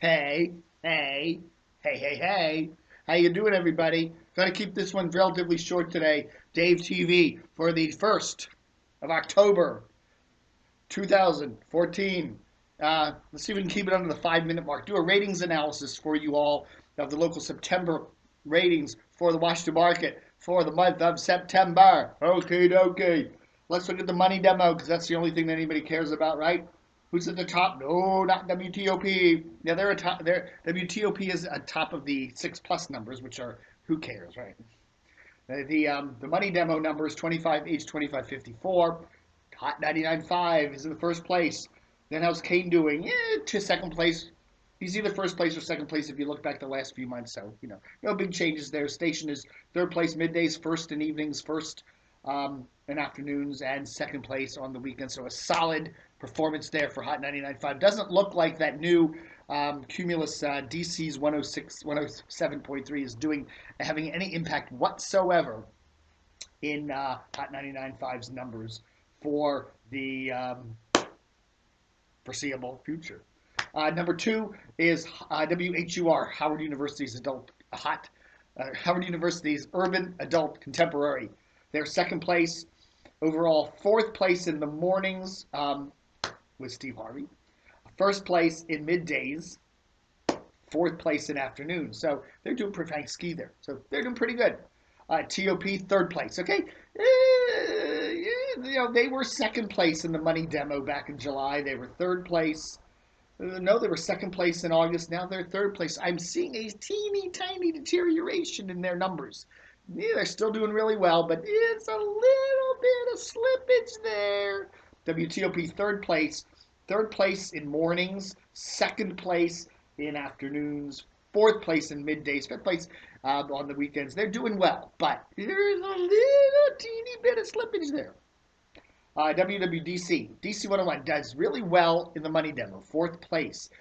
Hey, hey, hey. How you doing, everybody? Got to keep this one relatively short today. Dave TV for the 1st of October, 2014. Let's see if we can keep it under the 5-minute mark. Do a ratings analysis for you all of the local September ratings for the Washington market for the month of September. Okay, dokie. Let's look at the money demo because that's the only thing that anybody cares about, right? Who's at the top? No, not WTOP. Yeah, they're atop. WTOP is atop of the 6+ numbers, which are who cares, right? The money demo number is 25H 2554. Hot 99.5 is in the first place. Then how's Kane doing? To second place. He's either first place or second place if you look back the last few months. So, no big changes there. Station is third place middays, first in evenings, first in afternoons, and second place on the weekend. So a solid performance there for Hot 99.5. Doesn't look like that new Cumulus DC's 107.3 is having any impact whatsoever in Hot 99.5's numbers for the foreseeable future. Number 2 is WHUR, Howard University's Howard University's Urban Adult Contemporary. They're second place overall, fourth place in the mornings with Steve Harvey, first place in middays, fourth place in afternoons. So they're doing pretty ski there. So they're doing pretty good. TOP third place. Okay, they were second place in the money demo back in July. They were third place. No, they were second place in August. Now they're third place. I'm seeing a teeny tiny deterioration in their numbers. Yeah, they're still doing really well, but it's a little bit of slippage there. WTOP third place in mornings, second place in afternoons, fourth place in middays, fifth place on the weekends. They're doing well, but there's a little teeny bit of slippage there. WWDC, DC 101 does really well in the money demo, fourth place.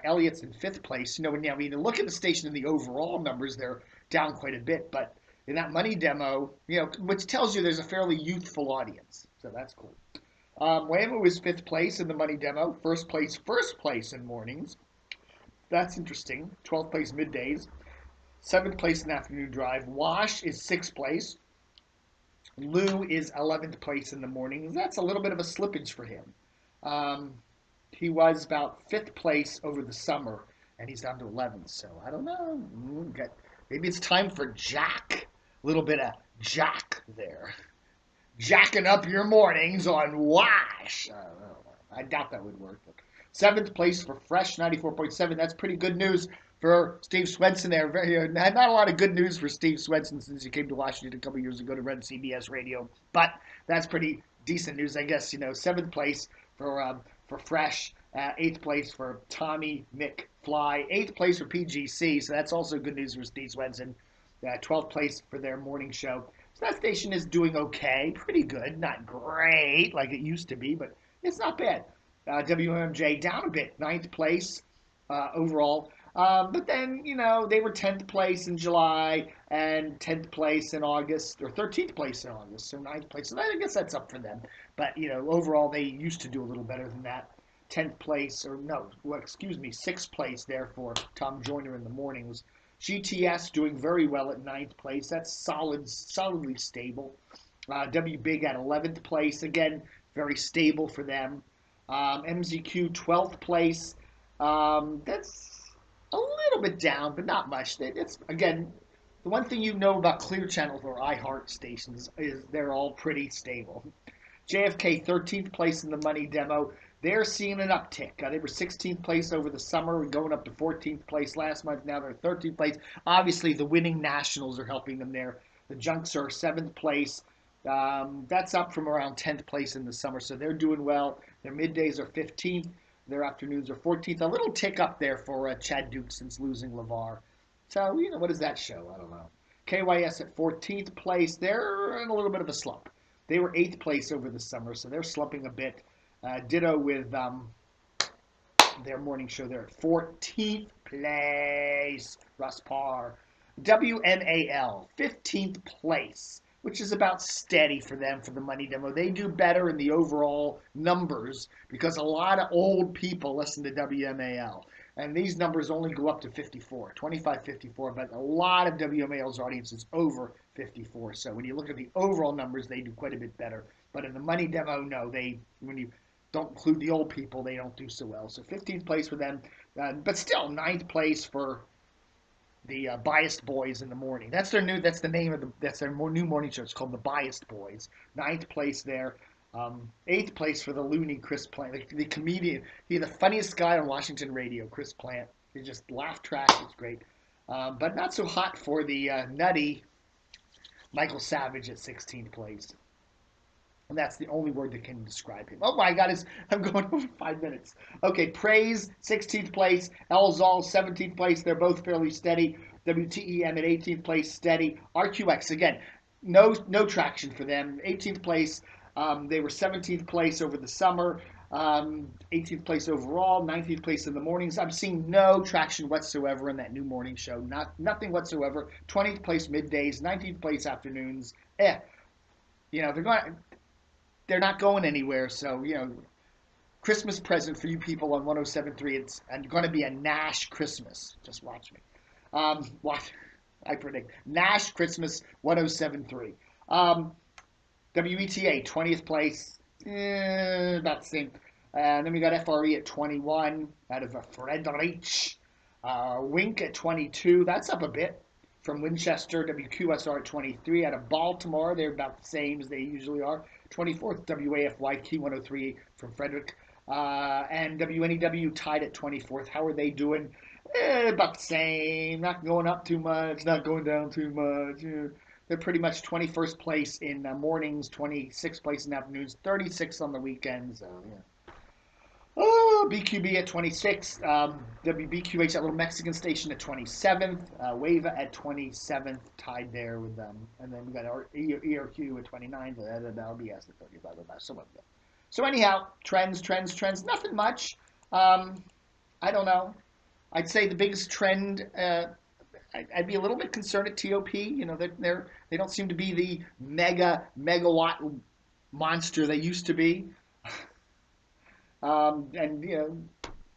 Elliott's in fifth place. When you look at the station in the overall numbers, they're down quite a bit, but in that money demo, which tells you there's a fairly youthful audience. So that's cool. WAMU is fifth place in the money demo, first place in mornings. That's interesting. 12th place middays, seventh place in afternoon drive. Wash is sixth place. Lou is 11th place in the mornings. That's a little bit of a slippage for him. He was about fifth place over the summer, and he's down to 11th. So I don't know. Maybe it's time for Jack. A little bit of Jack there. Jacking up your mornings on Wash. I doubt that would work. But seventh place for Fresh, 94.7. That's pretty good news for Steve Swenson there. Not a lot of good news for Steve Swenson since he came to Washington a couple years ago to run CBS Radio. But that's pretty decent news, I guess. Seventh place for Fresh, eighth place for Tommy McFly, eighth place for PGC. So that's also good news for Steve Swenson. 12th place for their morning show. So that station is doing okay, pretty good, not great like it used to be, but it's not bad. WMJ down a bit, ninth place overall. But then, they were 10th place in July and 10th place in August, or 13th place in August, so 9th place. So I guess that's up for them. But, overall, they used to do a little better than that. 10th place, 6th place there for Tom Joyner in the mornings. GTS doing very well at 9th place. That's solidly stable. W Big at 11th place. Again, very stable for them. MZQ 12th place. That's a little bit down, but not much. It's, again, the one thing you know about Clear Channel or iHeart stations is they're all pretty stable. JFK 13th place in the money demo. They're seeing an uptick. They were 16th place over the summer, going up to 14th place last month. Now they're 13th place. Obviously, the winning nationals are helping them there. The Junks are 7th place. That's up from around 10th place in the summer, so they're doing well. Their middays are 15th. Their afternoons are 14th. A little tick up there for Chad Duke since losing LeVar. So, what does that show? I don't know. KYS at 14th place. They're in a little bit of a slump. They were 8th place over the summer, so they're slumping a bit. Ditto with their morning show. They're at 14th place. Russ Parr. WMAL, 15th place, which is about steady for them for the money demo. They do better in the overall numbers because a lot of old people listen to WMAL. And these numbers only go up to 54, 25, 54, but a lot of WMAL's audience is over 54. So when you look at the overall numbers, they do quite a bit better. But in the money demo, no, when you don't include the old people, they don't do so well. So 15th place for them, but still 9th place for the Biased Boys in the morning. That's their new. That's the name of that's their new morning show. It's called the Biased Boys. 9th place there. 8th place for the loony Chris Plant, the comedian. He's the funniest guy on Washington radio, Chris Plant. He just laugh track. It's great. But not so hot for the nutty Michael Savage at 16th place. And that's the only word that can describe him. Oh my God, I'm going over 5 minutes. Okay, Praise, 16th place. Elzol, 17th place. They're both fairly steady. WTEM at 18th place, steady. RQX, again, no traction for them. 18th place. They were 17th place over the summer. 18th place overall, 19th place in the mornings. I'm seeing no traction whatsoever in that new morning show. Nothing whatsoever. 20th place middays, 19th place afternoons. They're not going anywhere. So, Christmas present for you people on 107.3. It's going to be a Nash Christmas. Just watch me. I predict Nash Christmas 107.3. WETA 20th place, about the same. And then we got FRE at 21 out of Frederic. Wink at 22. That's up a bit from Winchester. WQSR at 23 out of Baltimore. They're about the same as they usually are. 24th WAFY Key 103 from Frederick. And WNEW tied at 24th. How are they doing? About the same. Not going up too much. Not going down too much. They're pretty much 21st place in mornings, 26th place in afternoons, 36th on the weekends. So, yeah. Oh, BQB at 26th. WBQH, that little Mexican station, at 27th. WAVA at 27th, tied there with them. And then we got our ERQ at 29th. LBS at 30th. Blah, blah, blah. So anyhow, trends. Nothing much. I don't know. I'd say the biggest trend. I'd be a little bit concerned at TOP. They don't seem to be the megawatt monster they used to be. And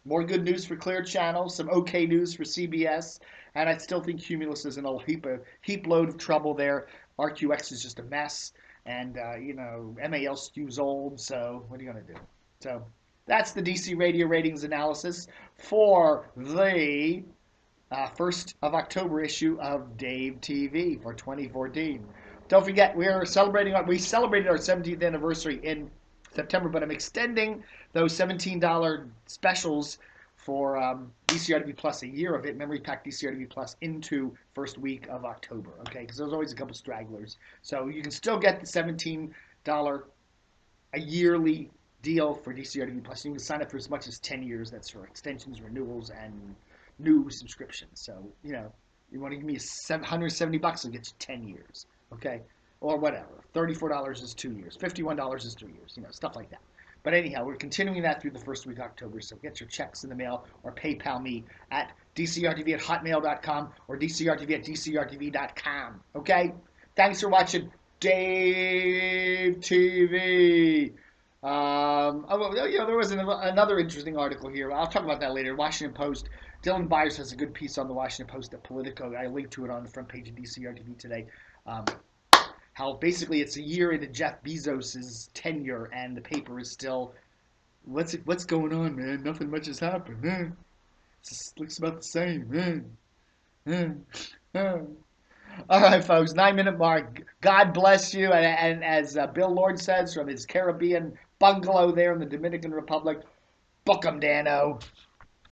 more good news for Clear Channel, some okay news for CBS, and I still think Cumulus is in a heap load of trouble there. RQX is just a mess, and MAL skews old. So what are you gonna do? So that's the DC Radio ratings analysis for the 1st of October issue of Dave TV for 2014. Don't forget, we celebrated our 17th anniversary in September, but I'm extending those $17 specials for DCRW Plus, a year of it, Memory Pack DCRW Plus, into first week of October, okay? Because there's always a couple stragglers. So you can still get the $17 a yearly deal for DCRW Plus. You can sign up for as much as 10 years. That's for extensions, renewals, and new subscriptions. So, you want to give me $170, I'll get you 10 years, okay? Or whatever. $34 is 2 years. $51 is 3 years, stuff like that. But anyhow, we're continuing that through the first week of October, so get your checks in the mail or PayPal me at dcrtv@hotmail.com or dcrtv@dcrtv.com, okay? Thanks for watching Dave TV. There was another interesting article here. I'll talk about that later. Washington Post. Dylan Byers has a good piece on the Washington Post at Politico. I linked to it on the front page of DCRTV today. How basically it's a year into Jeff Bezos' tenure, and the paper is still, what's going on, man? Nothing much has happened, man. It just looks about the same, man. All right, folks, 9-minute mark. God bless you, and as Bill Lord says from his Caribbean bungalow there in the Dominican Republic, book 'em, Dano.